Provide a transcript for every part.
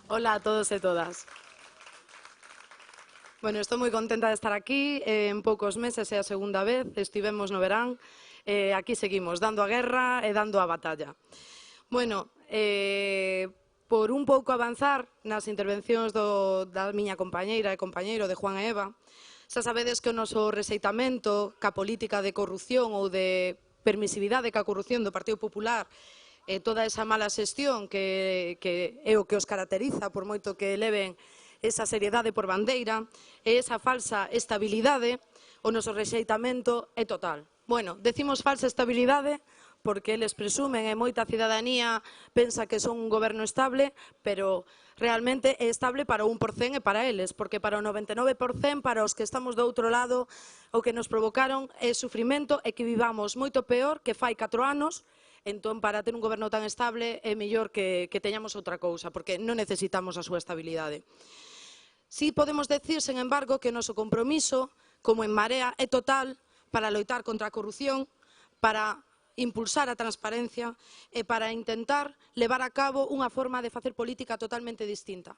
Hola a todos e todas. Bueno, estou moi contenta de estar aquí. En poucos meses é a segunda vez, estivemos no verán. Aquí seguimos, dando a guerra e dando a batalla. Bueno, por un pouco avanzar nas intervencións da miña compañeira e compañeiro de Juan e Eva, xa sabedes que o noso rexeitamento ca política de corrupción ou de permisividade ca corrupción do Partido Popular toda esa mala xestión que é o que os caracteriza, por moito que leven esa seriedade por bandeira, e esa falsa estabilidade, o noso rexeitamento é total. Bueno, decimos falsa estabilidade porque eles presumen e moita cidadanía pensa que son un goberno estable, pero realmente é estable para o 1% e para eles, porque para o 99%, para os que estamos do outro lado, o que nos provocaron é sufrimento e que vivamos moito peor que fai 4 anos. Entón, para ter un goberno tan estable é mellor que teñamos outra cousa, porque non necesitamos a súa estabilidade. Si podemos decir, sen embargo, que o noso compromiso, como en Marea, é total para loitar contra a corrupción, para impulsar a transparencia e para intentar levar a cabo unha forma de facer política totalmente distinta.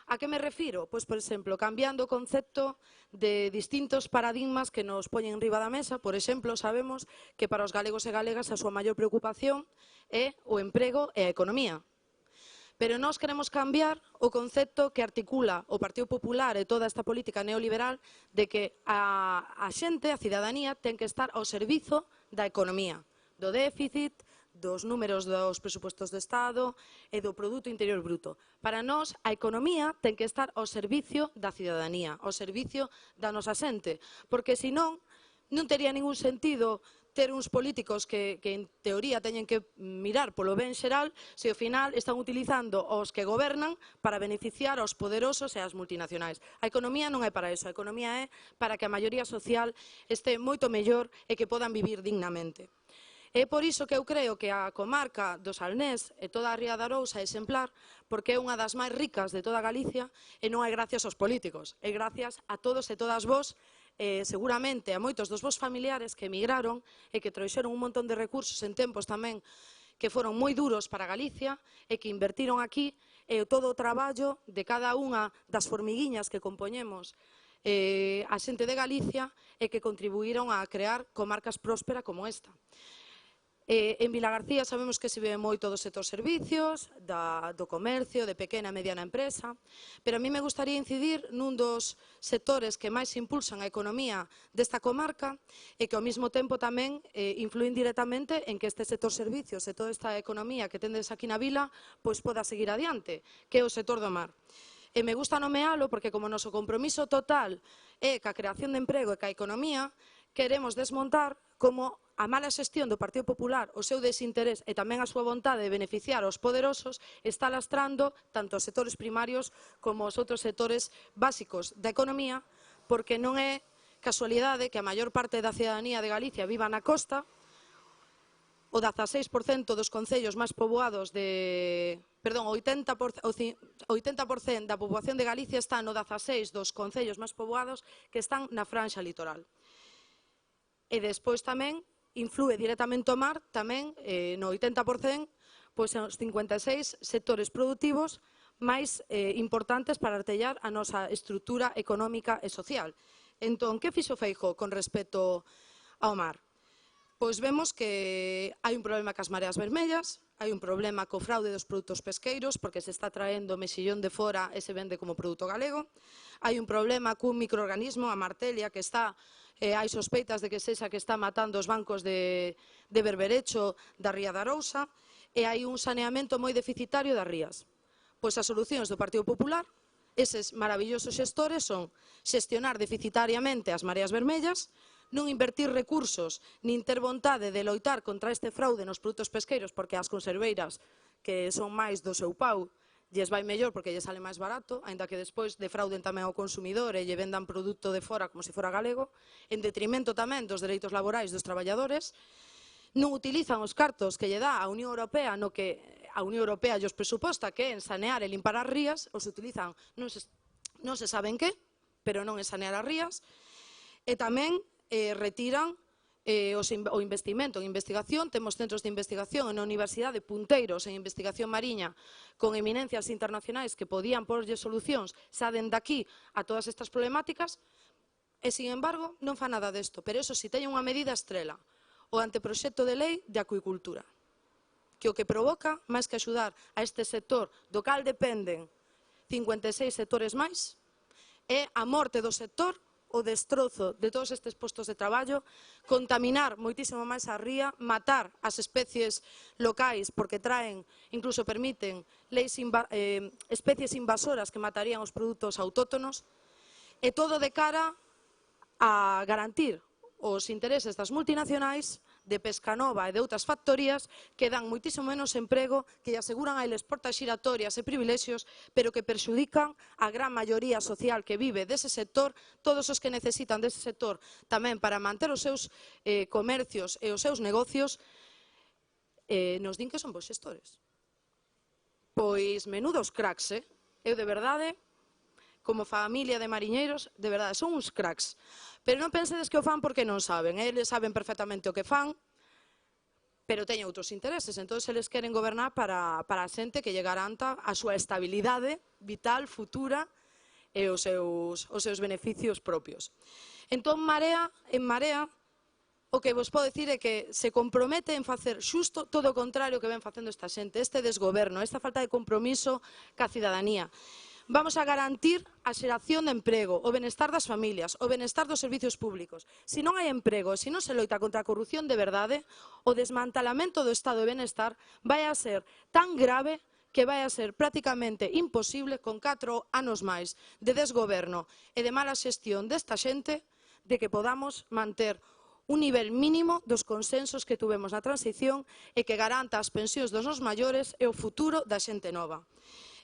A que me refiro? Pois, por exemplo, cambiando o concepto de distintos paradigmas que nos poñen enriba da mesa. Por exemplo, sabemos que para os galegos e galegas a súa maior preocupación é o emprego e a economía. Pero nós queremos cambiar o concepto que articula o Partido Popular e toda esta política neoliberal de que a xente, a cidadanía, ten que estar ao servizo da economía, do déficit, dos números dos presupostos do Estado e do Produto Interior Bruto. Para nós, a economía ten que estar ao servicio da cidadanía, ao servicio da nosa xente, porque senón non tería ningún sentido ter uns políticos que en teoría teñen que mirar polo ben xeral se ao final están utilizando os que gobernan para beneficiar aos poderosos e ás multinacionais. A economía non é para eso, a economía é para que a maioría social este moito mellor e que podan vivir dignamente. É por iso que eu creo que a comarca do Salnés e toda a Ría de Arousa é exemplar, porque é unha das máis ricas de toda Galicia e non é gracias aos políticos, é gracias a todos e todas vós, seguramente a moitos dos vos familiares que emigraron e que trouxeron un montón de recursos en tempos tamén que foron moi duros para Galicia e que invertiron aquí e todo o traballo de cada unha das formiguiñas que compoñemos a xente de Galicia e que contribuíron a crear comarcas prósperas como esta. En Vilagarcía sabemos que se vive moito do sector servicios, do comercio, de pequena e mediana empresa, pero a mí me gustaría incidir nun dos sectores que máis impulsan a economía desta comarca e que ao mesmo tempo tamén influen directamente en que este sector servicios e toda esta economía que tendes aquí na vila pois poda seguir adiante, que é o sector do mar. E me gusta nomealo porque como o noso compromiso total é ca creación de emprego e ca economía, queremos desmontar como a mala xestión do Partido Popular, o seu desinterés e tamén a súa vontade de beneficiar aos poderosos está lastrando tanto os sectores primarios como os outros sectores básicos da economía, porque non é casualidade que a maior parte da cidadanía de Galicia viva na costa, o 16% dos concellos máis poboados o 80% da poboación de Galicia está no 16 dos concellos máis poboados que están na franxa litoral. E despois tamén influe directamente o mar, tamén no 80%, pois os 56 sectores produtivos máis importantes para artellar a nosa estrutura económica e social. Entón, que fixo Feijóo con respecto ao mar? Pois vemos que hai un problema cas mareas vermellas, hai un problema co fraude dos produtos pesqueiros, porque se está traendo mexillón de fora e se vende como produto galego. Hai un problema cun microorganismo, a martelia, que está hai sospeitas de que sexa que está matando os bancos de berberecho da Ría de Arousa e hai un saneamento moi deficitario das rías. Pois as solucións do Partido Popular, eses maravillosos xestores, son xestionar deficitariamente as mareas vermellas, non invertir recursos nin ter vontade de loitar contra este fraude nos produtos pesqueiros porque as conserveiras, que son máis do seu pau, lles vai mellor porque lles sale máis barato, aínda que despois defrauden tamén ao consumidor e lle vendan produto de fora como se fora galego, en detrimento tamén dos dereitos laborais dos traballadores. Non utilizan os cartos que lle dá a Unión Europea no que a Unión Europea lles presuposta que é en sanear e limpar as rías, os utilizan non se saben que, pero non en sanear as rías, e tamén retiran o investimento en investigación. Temos centros de investigación na universidade punteiros en investigación mariña con eminencias internacionais que podían porlle solucións xa dende aquí a todas estas problemáticas e, sin embargo, non fa nada desto. Pero eso si teñen unha medida estrela, o anteproxecto de lei de acuicultura, que o que provoca, máis que axudar a este sector do cal dependen 56 sectores máis, é a morte do sector, o destrozo de todos estes postos de traballo, contaminar moitísimo máis a ría, matar as especies locais porque traen, incluso permiten, especies invasoras que matarían os produtos autóctonos, e todo de cara a garantir os intereses das multinacionais, de Pescanova e de outras factorías que dan moitísimo menos emprego, que lle aseguran a eles portas xiratorias e privilexios, pero que perxudican a gran maioría social que vive dese sector, todos os que necesitan dese sector tamén para manter os seus comercios e os seus negocios, nos din que son bons xestores. Pois menudos cracks, eu de verdade, como familia de mariñeiros, de verdade, son uns cracks. Pero non pensedes que o fan porque non saben. Eles saben perfectamente o que fan, pero teñen outros intereses. Entón, eles queren gobernar para a xente que lle garanta a súa estabilidade vital, futura, e os seus beneficios propios. Entón, en Marea, o que vos podo dicir é que se compromete en facer xusto todo o contrario que ven facendo esta xente, este desgoberno, esta falta de compromiso ca cidadanía. Vamos a garantir a xeración de emprego, o benestar das familias, o benestar dos servicios públicos. Se non hai emprego, se non se loita contra a corrupción de verdade, o desmantelamento do estado de benestar vai a ser tan grave que vai a ser prácticamente imposible con 4 anos máis de desgoberno e de mala xestión desta xente de que podamos manter un nivel mínimo dos consensos que tuvemos na transición e que garanta as pensións dos nosos maiores e o futuro da xente nova.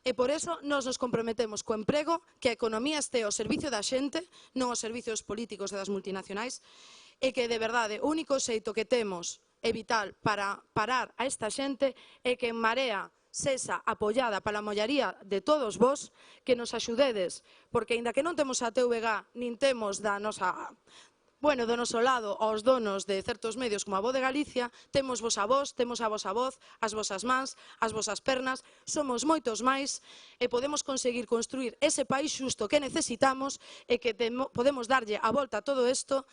E por iso nos comprometemos co emprego, que a economía este ao servicio da xente, non aos servicios políticos e das multinacionais, e que de verdade o único xeito que temos é vital para parar a esta xente é que en Marea sexa apoiada pola maioría de todos vós, que nos axudedes, porque aínda que non temos a TVG, nin temos do noso lado aos donos de certos medios como a Voz de Galicia, temos vos a vos, temos a vosa voz, as vosas mans, as vosas pernas, somos moitos máis e podemos conseguir construir ese país xusto que necesitamos e que podemos darlle a volta a todo isto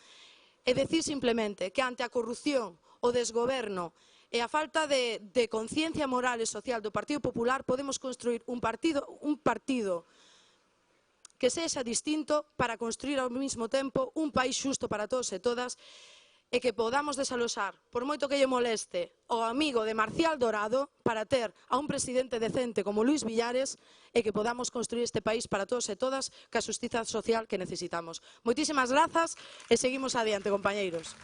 e decir simplemente que ante a corrupción, o desgoberno e a falta de conciencia moral e social do Partido Popular podemos construir un partido que sexa distinto para construir ao mesmo tempo un país xusto para todos e todas e que podamos desaloxar, por moito que lle moleste, o amigo de Marcial Dorado para ter a un presidente decente como Luís Villares e que podamos construir este país para todos e todas ca xustiza social que necesitamos. Moitísimas grazas e seguimos adiante, compañeiros.